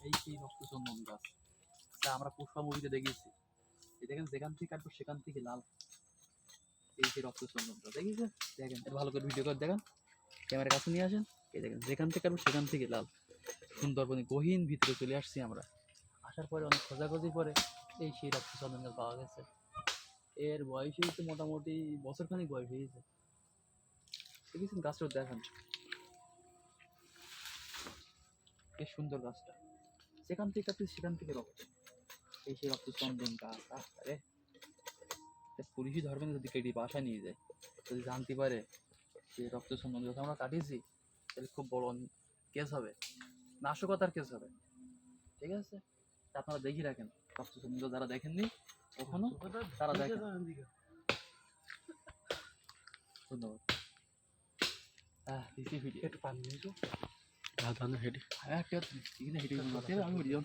এই সেই রক্তচন্দন গাছ, যা আমরা পুষ্পা মুভিতে দেখেছি। এই দেখেন যেখান থেকে কাটবো সেখান থেকে লাল, এই সেই রক্তচন্দন গাছ দেখেছেন? দেখেন এর ভালো করে ভিডিও করে দেখেন, ক্যামেরা কাছে নিয়ে আসেন। এই দেখেন যেখান থেকে কাটবো সেখান থেকে লাল। সুন্দরবনে গহীন ভিতরে চলে আসছি আমরা। আসার পরে অনেক খোঁজাখুঁজি পরে এই সেই রক্তচন্দন গাছ পাওয়া গেছে। এর বয়স হয়েছে মোটামুটি বছরখানিক বয়স হয়েছে। দেখেছেন গাছটা? দেখেন বেশ সুন্দর গাছটা। যেখান থেকে কাটছি সেখান থেকে রক্ত, এই সেই রক্তচন্দন গাছ। আরে পুলিশই ধরবে না যদি কেটে বাসায় নিয়ে যায়, যদি জানতে পারে যে রক্তচন্দন গাছ আমরা কাটিয়েছি, তাহলে খুব বড় কেস হবে, নাশকতার কেস হবে। ঠিক আছে, তা আপনারা দেখি রাখেন রক্তচন্দন গাছ, যারা দেখেননি কখনো তারা দেখেন। ধন্যবাদ। দিছি ভিডিও একটু পানি নিয়েছো, আমি ভিডিও